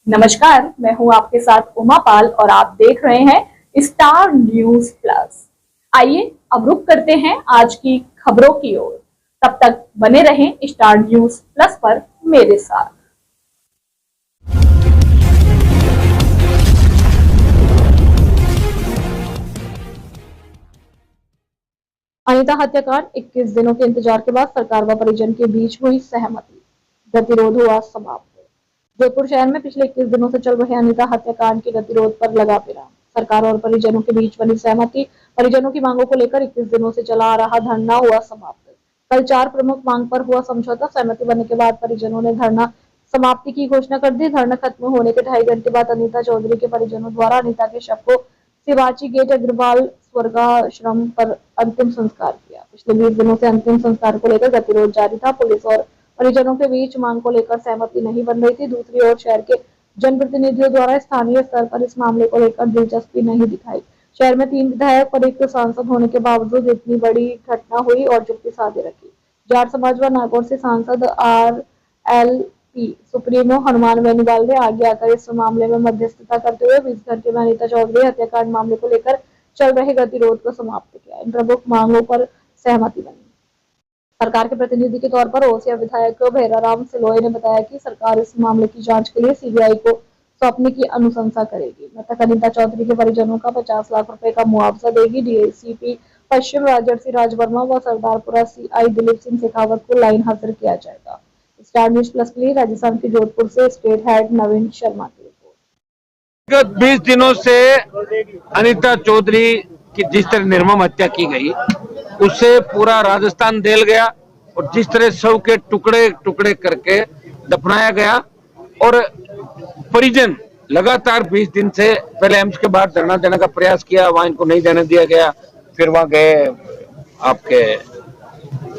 नमस्कार, मैं हूं आपके साथ उमा पाल और आप देख रहे हैं स्टार न्यूज प्लस। आइए अब रुक करते हैं आज की खबरों की ओर। तब तक बने रहें स्टार न्यूज प्लस पर मेरे साथ। अनिता हत्याकांड 21 दिनों के इंतजार के बाद सरकार व परिजन के बीच हुई सहमति, गतिरोध हुआ समाप्त। जयपुर शहर में पिछले 21 दिनों से चल रहे अनिता हत्याकांड के गतिरोध पर लगा विराम। सरकार और परिजनों के बीच बनी सहमति। परिजनों की मांगों को लेकर 21 दिनों से चला आ रहा धरना हुआ समाप्त। कल 4 प्रमुख मांग पर हुआ समझौता। सहमति बनने के बाद परिजनों ने धरना समाप्ति की घोषणा कर दी। धरना खत्म होने के 2.5 घंटे बाद अनिता चौधरी के परिजनों द्वारा अनिता के शव को शिवाची गेट अग्रवाल स्वर्गाश्रम पर अंतिम संस्कार किया। पिछले 20 दिनों से अंतिम संस्कार को लेकर गतिरोध जारी था। पुलिस और परिजनों के बीच मांग को लेकर सहमति नहीं बन रही थी। दूसरी ओर शहर के जनप्रतिनिधियों द्वारा स्थानीय स्तर पर इस मामले को लेकर दिलचस्पी नहीं दिखाई। शहर में 3 विधायक और 1 सांसद होने के बावजूद इतनी बड़ी घटना हुई और चुप्पी साधे रखी। जाट समाज व नागौर से सांसद RLP सुप्रीमो हनुमान बेनीवाल ने आगे आकर इस मामले में मध्यस्थता करते हुए 20 घंटे में अनिता चौधरी हत्याकांड मामले को लेकर चल रहे गतिरोध को समाप्त किया। इन प्रमुख मांगों पर सहमति बनी। सरकार के प्रतिनिधि के तौर पर ओसिया विधायक भैराराम सिलोई ने बताया कि सरकार इस मामले की जांच के लिए CBI को सौंपने की अनुशंसा करेगी। मृतक अनिता चौधरी के परिजनों का 50 लाख रुपए का मुआवजा देगी। DCP पश्चिम राजर्षि राजवर्मा व सरदारपुरा CI दिलीप सिंह शेखावत को लाइन हाजिर किया जाएगा। स्टार न्यूज प्लस के लिए राजस्थान के जोधपुर से स्टेट हेड नवीन शर्मा की रिपोर्ट। विगत 20 दिनों से अनिता चौधरी की जिस तरह निर्मम हत्या की गई, उससे पूरा राजस्थान दहल गया और जिस तरह शव के टुकड़े टुकड़े करके दफनाया गया और परिजन लगातार 20 दिन से पहले एम्स के बाहर धरना देने का प्रयास किया, वहां इनको नहीं देने दिया गया। फिर वहां गए आपके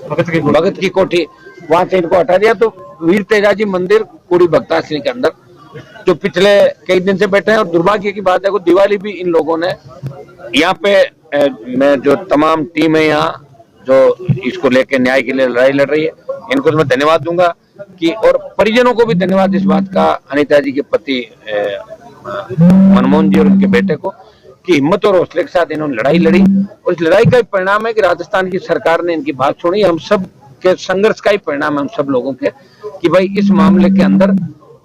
भगत की कोठी, वहां से इनको हटा दिया। तो वीर तेजाजी मंदिर कुड़ी भक्ताश्री के अंदर जो पिछले कई दिन से बैठे हैं, और दुर्भाग्य की बात है कि दिवाली भी इन लोगों ने यहाँ पे मैं जो तमाम टीम है यहाँ जो इसको लेके न्याय के लिए लड़ाई लड़ रही है, इनको तो मैं धन्यवाद दूंगा कि, और परिजनों को भी धन्यवाद इस बात का, अनिता जी के पति मनमोहन जी और उनके बेटे को, कि हिम्मत और हौसले के साथ इन्होंने लड़ाई लड़ी। और इस लड़ाई का ही परिणाम है कि राजस्थान की सरकार ने इनकी बात सुनी। हम सब के संघर्ष का ही परिणाम है हम सब लोगों के, कि भाई इस मामले के अंदर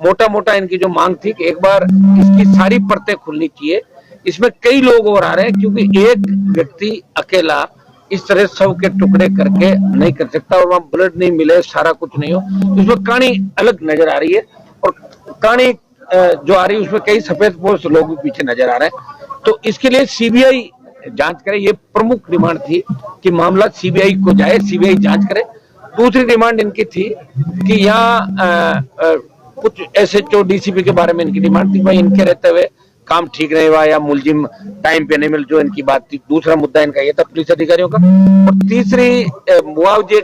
मोटा मोटा इनकी जो मांग थी कि एक बार इसकी सारी परतें खुलनी चाहिए। इसमें कई लोग और आ रहे हैं, क्योंकि एक व्यक्ति अकेला इस तरह शव के टुकड़े करके नहीं कर सकता, और वहां ब्लड नहीं मिले, सारा कुछ नहीं हो, तो इसमें कहानी अलग नजर आ रही है। और कहानी जो आ रही है उसमें कई सफेद पोश लोग भी पीछे नजर आ रहे हैं। तो इसके लिए CBI जांच करे, ये प्रमुख डिमांड थी कि मामला CBI को जाए, CBI जांच करे। दूसरी डिमांड इनकी थी कि यहाँ कुछ SHO DCP के बारे में इनकी डिमांड थी, भाई इनके रहते हुए काम ठीक नहीं हुआ या मुलजिम टाइम पे नहीं मिल, जो इनकी बात थी। दूसरा मुद्दा इनका ये था पुलिस अधिकारियों का। और तीसरी मुआवजे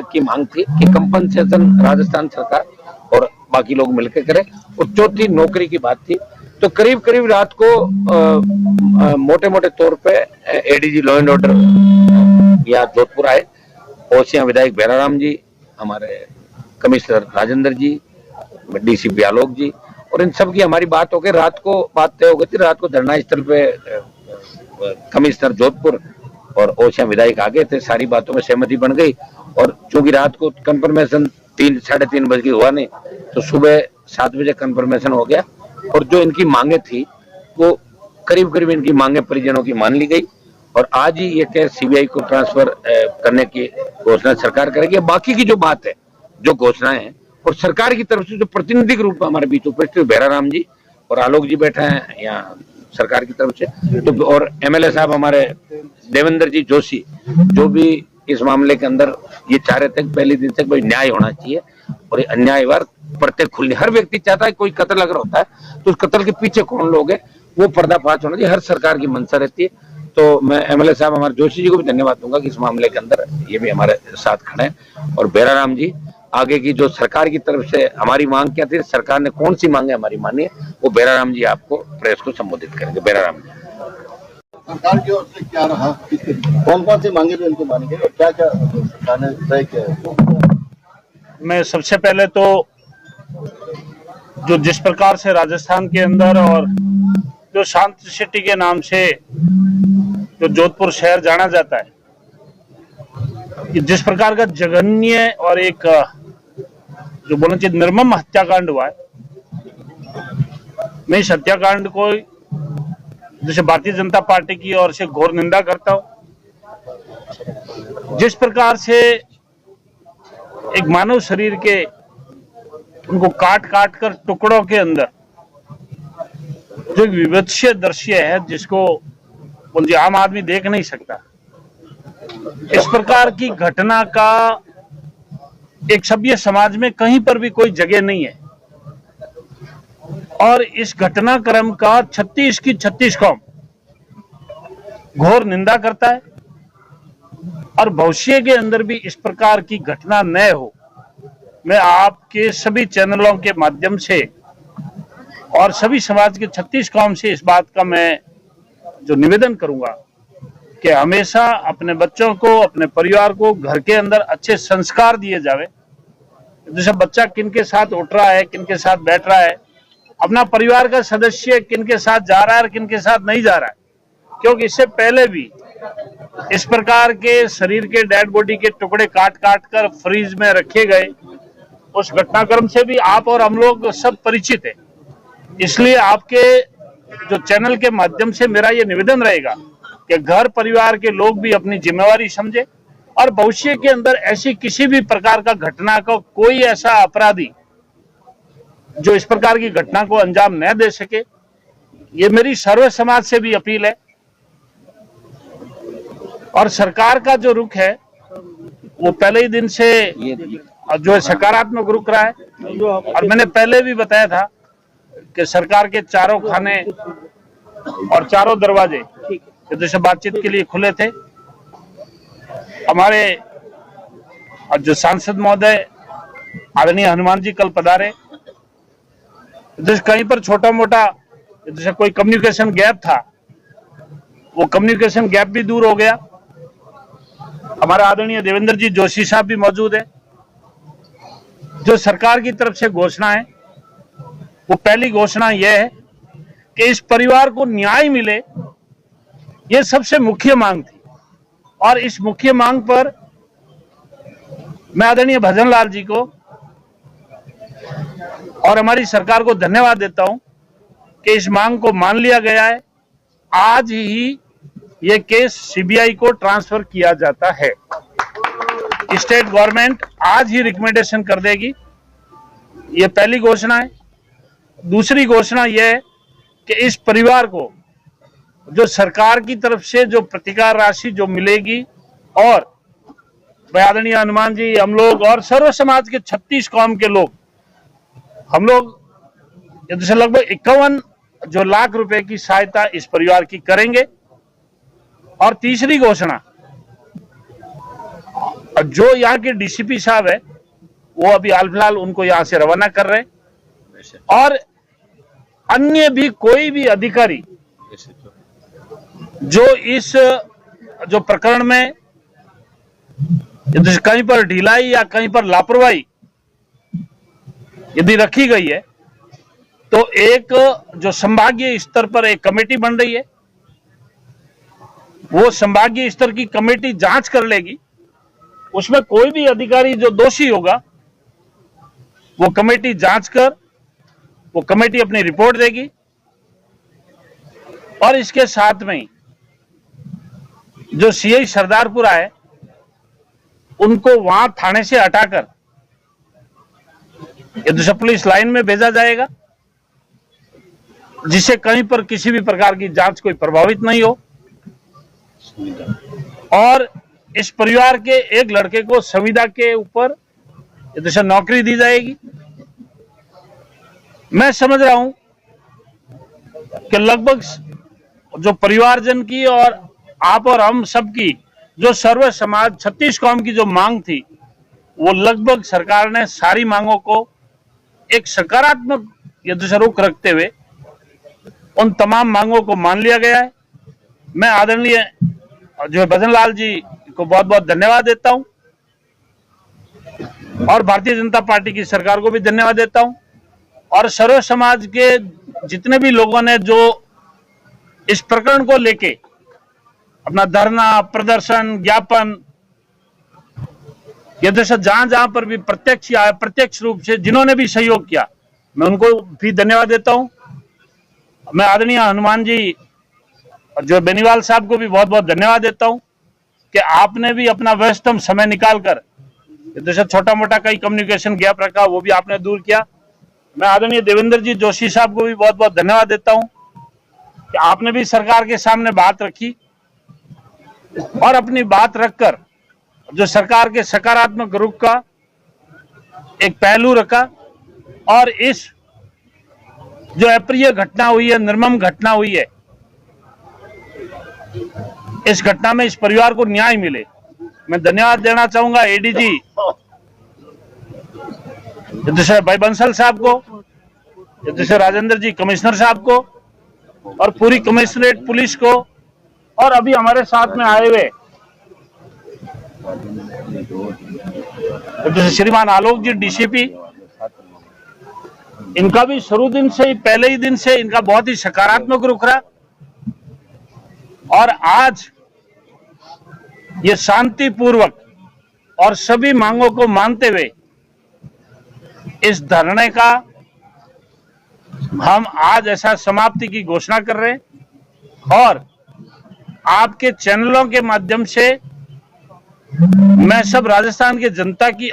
की मांग थी कि कंपनसेशन राजस्थान सरकार और बाकी लोग मिलकर करें। और चौथी नौकरी की बात थी। तो करीब करीब रात को मोटे मोटे तौर पे ADG लॉ एंड ऑर्डर यहाँ जोधपुर आए, ओसिया विधायक भैराराम जी, हमारे कमिश्नर राजेंद्र जी, DCP आलोक जी, और इन सब की हमारी बात हो गई। रात को बात तय हो गई थी। रात को धरना स्थल पे कमिश्नर जोधपुर और ओसिया विधायक आ गए थे। सारी बातों में सहमति बन गई। और चूंकि रात को कंफर्मेशन 3-3:30 बजे हुआ नहीं, तो सुबह 7 बजे कंफर्मेशन हो गया। और जो इनकी मांगे थी वो करीब करीब इनकी मांगे परिजनों की मान ली गई। और आज ही ये केस CBI को ट्रांसफर करने की घोषणा सरकार करेगी। बाकी की जो बात है, जो घोषणाएं हैं, और सरकार की तरफ से जो प्रतिनिधिक रूप में हमारे बीच उपस्थित भैराराम जी और आलोक जी बैठे हैं यहाँ सरकार की तरफ से, तो और MLA साहब हमारे देवेंद्र जी जोशी, जो भी इस मामले के अंदर ये चाह रहे थे पहले दिन से कोई न्याय होना चाहिए और अन्यायवार परतें खुलनी। हर व्यक्ति चाहता है कोई कत्ल अगर होता है तो उस कत्ल के पीछे कौन लोग हैं वो पर्दाफाश होना चाहिए, हर सरकार की मंशा रहती है। तो मैं MLA साहब हमारे जोशी जी को भी धन्यवाद दूंगा कि इस मामले के अंदर ये भी हमारे साथ खड़े हैं। और भैराराम जी, आगे की जो सरकार की तरफ से हमारी मांग क्या थी, सरकार ने कौन सी मांगे हमारी मानी है, वो भैराराम जी आपको प्रेस को संबोधित करेंगे। भैराराम जी, सरकार की ओर से क्या रहा, कौन कौन सी मांगे जो इनको मानी गई और क्या क्या सरकार ने तय किया है? मैं सबसे पहले तो जो जिस प्रकार से राजस्थान के अंदर और जो शांति सिटी के नाम से जो जोधपुर शहर जाना जाता है, कि जिस प्रकार का जघन्य और एक जो बोलना चाहिए निर्मम हत्याकांड हुआ है, मैं इस हत्याकांड को जैसे भारतीय जनता पार्टी की ओर से घोर निंदा करता हूं। जिस प्रकार से एक मानव शरीर के उनको काट काट कर टुकड़ों के अंदर जो विभत्स्य दृश्य है जिसको बोलिए आम आदमी देख नहीं सकता, इस प्रकार की घटना का एक सभ्य समाज में कहीं पर भी कोई जगह नहीं है। और इस घटनाक्रम का 36 की 36 कौम घोर निंदा करता है और भविष्य के अंदर भी इस प्रकार की घटना न हो। मैं आपके सभी चैनलों के माध्यम से और सभी समाज के 36 कौम से इस बात का मैं जो निवेदन करूंगा कि हमेशा अपने बच्चों को, अपने परिवार को घर के अंदर अच्छे संस्कार दिए जावे। जैसे बच्चा किनके साथ उठ रहा है, किनके साथ बैठ रहा है, अपना परिवार का सदस्य किनके साथ जा रहा है और किनके साथ नहीं जा रहा है, क्योंकि इससे पहले भी इस प्रकार के शरीर के डेड बॉडी के टुकड़े काट काट कर फ्रीज में रखे गए, उस घटनाक्रम से भी आप और हम लोग सब परिचित हैं। इसलिए आपके जो चैनल के माध्यम से मेरा ये निवेदन रहेगा कि घर परिवार के लोग भी अपनी जिम्मेवारी समझे और भविष्य के अंदर ऐसी किसी भी प्रकार का घटना को कोई ऐसा अपराधी जो इस प्रकार की घटना को अंजाम न दे सके, ये मेरी सर्व समाज से भी अपील है। और सरकार का जो रुख है वो पहले ही दिन से जो है सकारात्मक रुख रहा है। और मैंने पहले भी बताया था कि सरकार के चारों खाने और चारों दरवाजे जैसे बातचीत के लिए खुले थे। हमारे जो सांसद महोदय आदरणीय हनुमान जी कल पधारे, जैसे कहीं पर छोटा मोटा जैसे कोई कम्युनिकेशन गैप था, वो कम्युनिकेशन गैप भी दूर हो गया। हमारे आदरणीय देवेंद्र जी जोशी साहब भी मौजूद है। जो सरकार की तरफ से घोषणा है, वो पहली घोषणा यह है कि इस परिवार को न्याय मिले, ये सबसे मुख्य मांग थी। और इस मुख्य मांग पर मैं आदरणीय भजनलाल जी को और हमारी सरकार को धन्यवाद देता हूं कि इस मांग को मान लिया गया है। आज ही ये केस सीबीआई को ट्रांसफर किया जाता है। स्टेट गवर्नमेंट आज ही रिकमेंडेशन कर देगी। ये पहली घोषणा है। दूसरी घोषणा यह है कि इस परिवार को जो सरकार की तरफ से जो प्रतिकार राशि जो मिलेगी, और आदरणीय हनुमान जी, हम लोग और सर्व समाज के 36 कौम के लोग, हम लोग जैसे लगभग 51 जो लाख रुपए की सहायता इस परिवार की करेंगे। और तीसरी घोषणा, जो यहाँ के डीसीपी साहब है वो अभी हाल फिलहाल उनको यहां से रवाना कर रहे हैं, और अन्य भी कोई भी अधिकारी जो इस जो प्रकरण में कहीं पर ढिलाई या कहीं पर लापरवाही यदि रखी गई है, तो एक जो संभागीय स्तर पर एक कमेटी बन रही है, वो संभागीय स्तर की कमेटी जांच कर लेगी। उसमें कोई भी अधिकारी जो दोषी होगा, वो कमेटी जांच कर वो कमेटी अपनी रिपोर्ट देगी। और इसके साथ में जो सीआई सरदारपुरा है, उनको वहां थाने से हटाकर ये पुलिस लाइन में भेजा जाएगा, जिससे कहीं पर किसी भी प्रकार की जांच कोई प्रभावित नहीं हो। और इस परिवार के एक लड़के को संविदा के ऊपर जैसे नौकरी दी जाएगी। मैं समझ रहा हूं कि लगभग जो परिवारजन की और आप और हम सबकी जो सर्व समाज 36 कौम की जो मांग थी, वो लगभग सरकार ने सारी मांगों को एक सकारात्मक रुख रखते हुए उन तमाम मांगों को मान लिया गया है। मैं आदरणीय जो भजनलाल जी को बहुत बहुत धन्यवाद देता हूं और भारतीय जनता पार्टी की सरकार को भी धन्यवाद देता हूं और सर्व समाज के जितने भी लोगों ने जो इस प्रकरण को लेके अपना धरना, प्रदर्शन, ज्ञापन, ये दशा जहां जहां पर भी प्रत्यक्ष या अप्रत्यक्ष रूप से जिन्होंने भी सहयोग किया, मैं उनको भी धन्यवाद देता हूं। मैं आदरणीय हनुमान जी और जो बेनीवाल साहब को भी बहुत बहुत धन्यवाद देता हूं कि आपने भी अपना व्यस्तम समय निकालकर जैसे छोटा मोटा कई कम्युनिकेशन गैप रखा वो भी आपने दूर किया। मैं आदरणीय देवेंद्र जी जोशी साहब को भी बहुत बहुत धन्यवाद देता हूं कि आपने भी सरकार के सामने बात रखी और अपनी बात रखकर जो सरकार के सकारात्मक रुख का एक पहलू रखा और इस जो अप्रिय घटना हुई है, निर्मम घटना हुई है, इस घटना में इस परिवार को न्याय मिले। मैं धन्यवाद देना चाहूंगा एडीजी जैसे भाई बंसल साहब को, जैसे राजेंद्र जी कमिश्नर साहब को और पूरी कमिश्नरेट पुलिस को, और अभी हमारे साथ में आए हुए जैसे श्रीमान आलोक जी डीसीपी, इनका भी शुरू दिन से ही, पहले ही दिन से इनका बहुत ही सकारात्मक रुख रहा और आज ये शांतिपूर्वक और सभी मांगों को मानते हुए इस धरने का हम आज ऐसा समाप्ति की घोषणा कर रहे हैं। और आपके चैनलों के माध्यम से मैं सब राजस्थान की जनता की